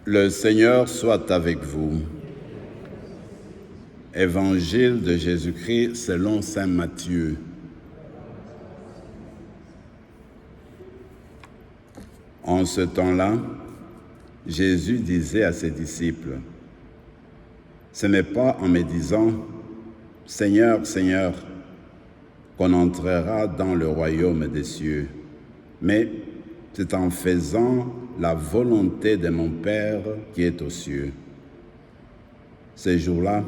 Le Seigneur soit avec vous. Évangile de Jésus-Christ selon saint Matthieu. En ce temps-là, Jésus disait à ses disciples, « Ce n'est pas en me disant, « Seigneur, Seigneur », qu'on entrera dans le royaume des cieux, mais c'est en faisant la volonté de mon Père qui est aux cieux. » Ces jours-là,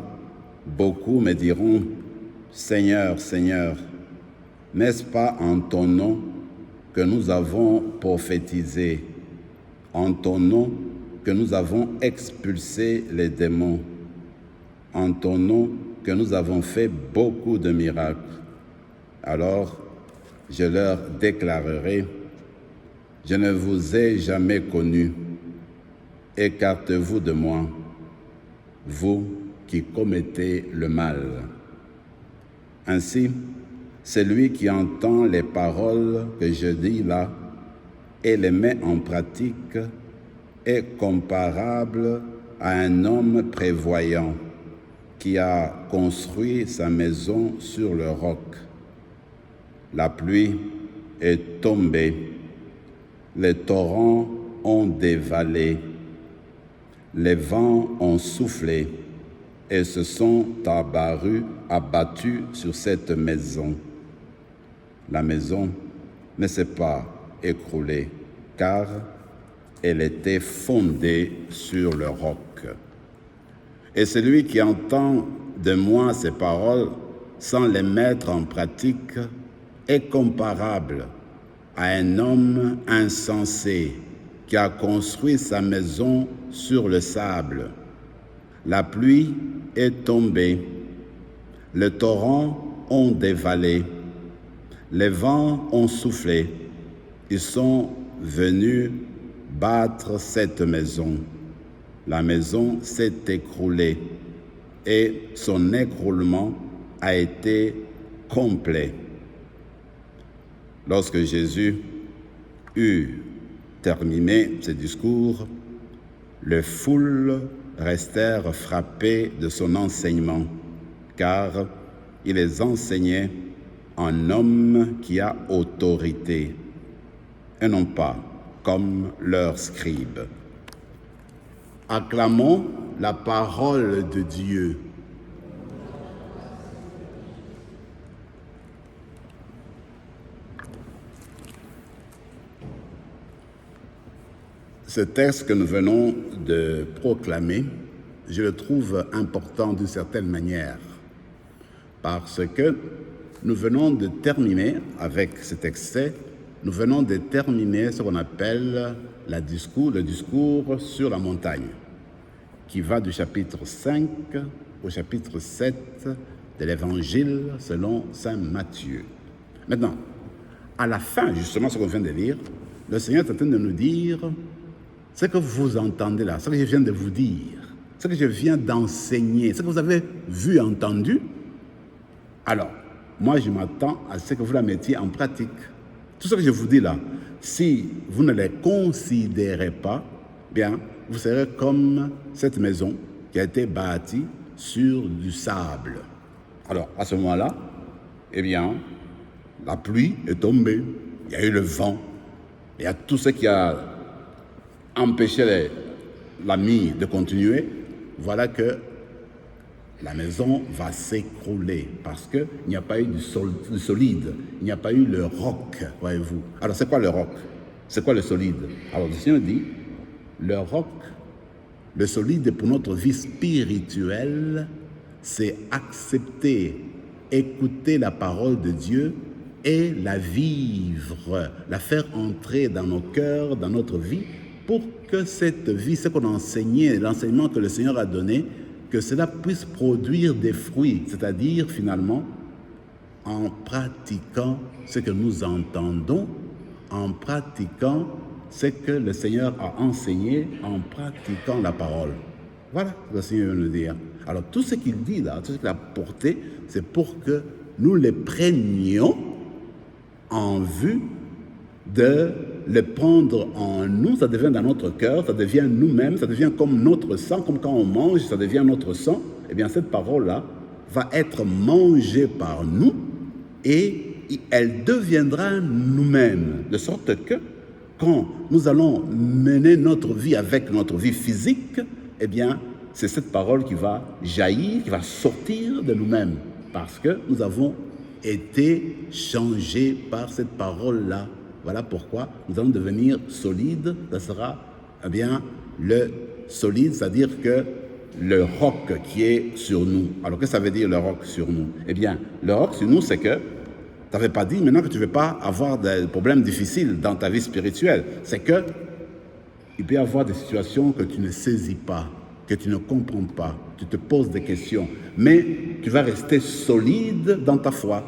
beaucoup me diront, « Seigneur, Seigneur, n'est-ce pas en ton nom que nous avons prophétisé, en ton nom que nous avons expulsé les démons, en ton nom que nous avons fait beaucoup de miracles. » Alors, je leur déclarerai, « Je ne vous ai jamais connus, écartez-vous de moi, vous qui commettez le mal. » Ainsi, celui qui entend les paroles que je dis là et les met en pratique est comparable à un homme prévoyant qui a construit sa maison sur le roc. La pluie est tombée, les torrents ont dévalé, les vents ont soufflé et se sont abattus sur cette maison. La maison ne s'est pas écroulée, car elle était fondée sur le roc. Et celui qui entend de moi ces paroles sans les mettre en pratique est comparable à un homme insensé qui a construit sa maison sur le sable. La pluie est tombée, les torrents ont dévalé, les vents ont soufflé, ils sont venus battre cette maison. La maison s'est écroulée et son écroulement a été complet. Lorsque Jésus eut terminé ce discours, les foules restèrent frappées de son enseignement, car il les enseignait en homme qui a autorité, et non pas comme leurs scribes. Acclamons la parole de Dieu. Ce texte que nous venons de proclamer, je le trouve important d'une certaine manière, parce que nous venons de terminer, avec cet extrait, nous venons de terminer ce qu'on appelle le discours sur la montagne, qui va du chapitre 5 au chapitre 7 de l'Évangile selon saint Matthieu. Maintenant, à la fin, justement, ce qu'on vient de lire, le Seigneur est en train de nous dire ce que vous entendez là, ce que je viens de vous dire, ce que je viens d'enseigner, ce que vous avez vu, entendu. Alors, moi, je m'attends à ce que vous la mettiez en pratique. Tout ce que je vous dis là, si vous ne les considérez pas, bien, vous serez comme cette maison qui a été bâtie sur du sable. Alors, à ce moment-là, eh bien, la pluie est tombée, il y a eu le vent, il y a tout ce qui a empêché la mie de continuer. Voilà que la maison va s'écrouler parce qu'il n'y a pas eu du solide, il n'y a pas eu le roc, voyez-vous. Alors, c'est quoi le roc? C'est quoi le solide? Alors, le Seigneur dit, le roc, le solide pour notre vie spirituelle, c'est accepter, écouter la parole de Dieu et la vivre, la faire entrer dans nos cœurs, dans notre vie, pour que cette vie, ce qu'on a enseigné, l'enseignement que le Seigneur a donné, que cela puisse produire des fruits, c'est-à-dire finalement en pratiquant ce que nous entendons, en pratiquant ce que le Seigneur a enseigné, en pratiquant la parole. Voilà ce que le Seigneur veut nous dire. Alors tout ce qu'il dit là, tout ce qu'il a porté, c'est pour que nous les prenions en vue de le prendre en nous, ça devient dans notre cœur, ça devient nous-mêmes, ça devient comme notre sang, comme quand on mange, ça devient notre sang, eh bien cette parole-là va être mangée par nous et elle deviendra nous-mêmes, de sorte que quand nous allons mener notre vie avec notre vie physique, eh bien, c'est cette parole qui va jaillir, qui va sortir de nous-mêmes, parce que nous avons été changés par cette parole-là. Voilà pourquoi nous allons devenir solides. Ça sera, eh bien, le solide, c'est-à-dire que le roc qui est sur nous. Alors, qu'est-ce que ça veut dire, le roc sur nous? Eh bien, le roc sur nous, c'est que tu n'avais pas dit maintenant que tu ne veux pas avoir des problèmes difficiles dans ta vie spirituelle. C'est que il peut y avoir des situations que tu ne saisis pas, que tu ne comprends pas, tu te poses des questions, mais tu vas rester solide dans ta foi.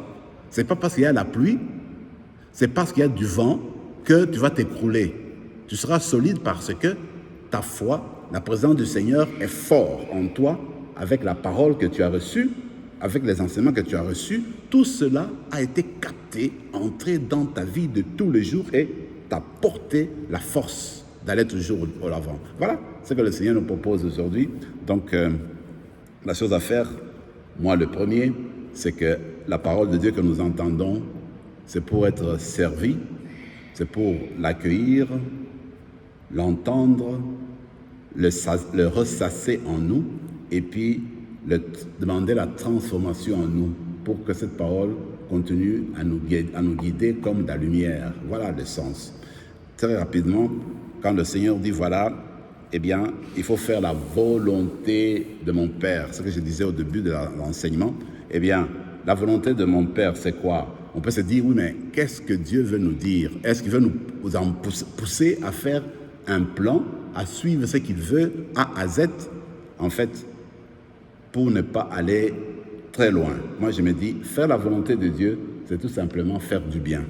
Ce n'est pas parce qu'il y a la pluie, c'est parce qu'il y a du vent que tu vas t'écrouler. Tu seras solide parce que ta foi, la présence du Seigneur est fort en toi, avec la parole que tu as reçue, avec les enseignements que tu as reçus. Tout cela a été capté, entré dans ta vie de tous les jours et t'a porté la force d'aller toujours au l'avant. Voilà ce que le Seigneur nous propose aujourd'hui. Donc, la chose à faire, moi le premier, c'est que la parole de Dieu que nous entendons, c'est pour être servi, c'est pour l'accueillir, l'entendre, le ressasser en nous et puis demander la transformation en nous pour que cette parole continue à nous guider comme de la lumière. Voilà le sens. Très rapidement, quand le Seigneur dit voilà, eh bien, il faut faire la volonté de mon Père. Ce que je disais au début de l'enseignement, eh bien, la volonté de mon Père, c'est quoi? On peut se dire, oui, mais qu'est-ce que Dieu veut nous dire? Est-ce qu'il veut nous en pousser à faire un plan, à suivre ce qu'il veut, A à Z, en fait, pour ne pas aller très loin? Moi, je me dis, faire la volonté de Dieu, c'est tout simplement faire du bien.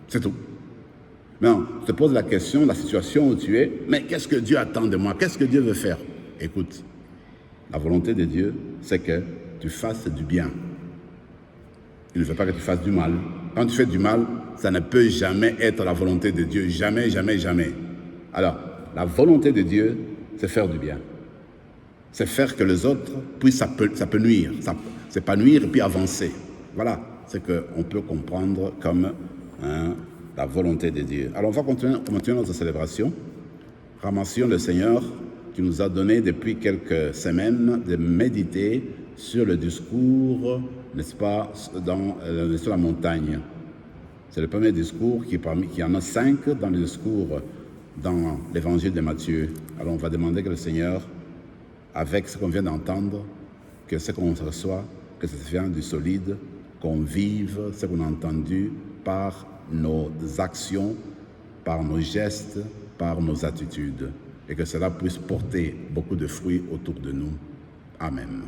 C'est tout. Non, je te pose la question, la situation où tu es, mais qu'est-ce que Dieu attend de moi? Qu'est-ce que Dieu veut faire? Écoute, la volonté de Dieu, c'est que tu fasses du bien. Il ne veut pas que tu fasses du mal. Quand tu fais du mal, ça ne peut jamais être la volonté de Dieu. Jamais, jamais, jamais. Alors, la volonté de Dieu, c'est faire du bien. C'est faire que les autres puissent s'épanouir, s'épanouir et puis avancer. Voilà ce qu'on peut comprendre comme la volonté de Dieu. Alors, on va continuer notre célébration. Remercions le Seigneur qui nous a donné depuis quelques semaines de méditer sur le discours, n'est-ce pas, sur la montagne. C'est le premier discours qui en a 5 dans le discours dans l'évangile de Matthieu. Alors on va demander que le Seigneur, avec ce qu'on vient d'entendre, que ce qu'on reçoit, que ça vienne du solide, qu'on vive ce qu'on a entendu par nos actions, par nos gestes, par nos attitudes, et que cela puisse porter beaucoup de fruits autour de nous. Amen.